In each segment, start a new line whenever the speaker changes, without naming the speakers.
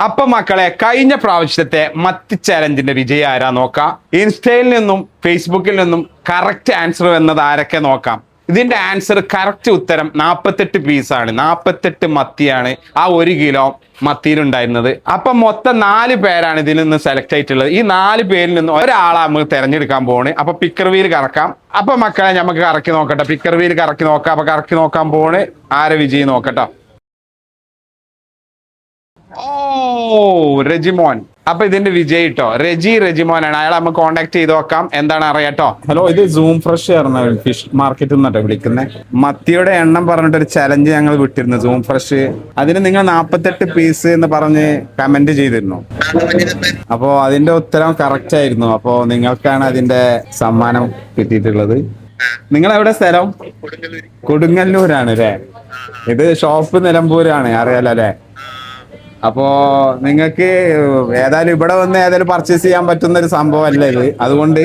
അപ്പൊ മക്കളെ, കഴിഞ്ഞ പ്രാവശ്യത്തെ മത്തി ചാലഞ്ചിന്റെ വിജയം ആരാ നോക്കാം. ഇൻസ്റ്റയിൽ നിന്നും ഫേസ്ബുക്കിൽ നിന്നും കറക്റ്റ് ആൻസർ വന്നത് ആരൊക്കെ നോക്കാം. ഇതിന്റെ ആൻസർ കറക്റ്റ് ഉത്തരം 48 പീസാണ്. 48 മത്തിയാണ് ആ 1 കിലോ മത്തിയിലുണ്ടായിരുന്നത്. അപ്പൊ മൊത്തം 4 പേരാണ് ഇതിൽ നിന്ന് സെലക്ട് ആയിട്ടുള്ളത്. ഈ 4 പേരിൽ നിന്ന് ഒരാളെ നമുക്ക് തെരഞ്ഞെടുക്കാൻ പോണ്. അപ്പൊ പിക്കർ വീൽ കറക്കാം. അപ്പൊ മക്കളെ, നമുക്ക് കറക്കി നോക്കട്ടെ. പിക്കർ വീൽ കറക്കി നോക്കാം. അപ്പൊ കറക്കി നോക്കാൻ പോണ്. ആരെ വിജയം നോക്കട്ടോ. ഓ, റെജിമോൻ. അപ്പൊ ഇതിന്റെ വിജയ് ട്ടോ റെജിമോനാണ്. അയാളെ നമുക്ക് കോണ്ടാക്ട് ചെയ്ത് നോക്കാം. എന്താണ് അറിയാട്ടോ.
ഹലോ, ഇത് സൂം ഫ്രഷ് ആയിരുന്ന ഫിഷ് മാർക്കറ്റിൽ നിന്നിട്ട് വിളിക്കുന്നത്. മത്തിയുടെ എണ്ണം പറഞ്ഞിട്ടൊരു ചലഞ്ച് ഞങ്ങൾ വിട്ടിരുന്നു, സൂം ഫ്രഷ്. അതിന് നിങ്ങൾ 48 പീസ് എന്ന് പറഞ്ഞ് കമന്റ് ചെയ്തിരുന്നു. അപ്പോ അതിന്റെ ഉത്തരം കറക്റ്റ് ആയിരുന്നു. അപ്പോ നിങ്ങൾക്കാണ് അതിന്റെ സമ്മാനം കിട്ടിയിട്ടുള്ളത്. നിങ്ങൾ എവിടെ സ്ഥലം? കൊടുങ്ങല്ലൂരാണ് അല്ലേ? ഇത് ഷോപ്പ് നിലമ്പൂരാണ്, അറിയാലോ അല്ലെ? അപ്പോ നിങ്ങൾക്ക് ഏതായാലും ഇവിടെ വന്ന് ഏതായാലും പർച്ചേസ് ചെയ്യാൻ പറ്റുന്ന ഒരു സംഭവമല്ല ഇത്. അതുകൊണ്ട്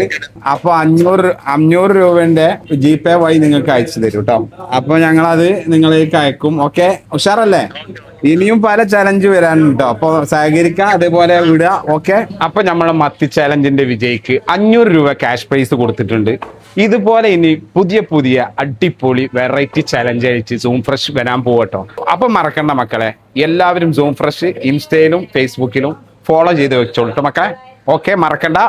അപ്പൊ 500 രൂപന്റെ GPay വഴി നിങ്ങൾക്ക് അയച്ചു തരും കേട്ടോ. അപ്പൊ ഞങ്ങളത് നിങ്ങളിലേക്ക് അയക്കും. ഓക്കെ, ഉഷാറല്ലേ? ഇനിയും പല ചലഞ്ച് വരാനുണ്ടോ. അപ്പൊ സഹകരിക്കാം, അതേപോലെ വിടുക. ഓക്കെ.
അപ്പൊ നമ്മളെ മത്തി ചാലഞ്ചിന്റെ വിജയിക്ക് 500 രൂപ ക്യാഷ് പ്രൈസ് കൊടുത്തിട്ടുണ്ട്. ഇതുപോലെ ഇനി പുതിയ അടിപൊളി വെറൈറ്റി ചലഞ്ച് അയച്ച് സൂം ഫ്രഷ് വരാൻ പോകട്ടോ. അപ്പൊ മറക്കണ്ട മക്കളെ, എല്ലാവരും സൂം ഫ്രഷ് ഇൻസ്റ്റയിലും ഫേസ്ബുക്കിലും ഫോളോ ചെയ്ത് വെച്ചോളൂ മക്കളെ. ഓക്കെ, മറക്കണ്ട.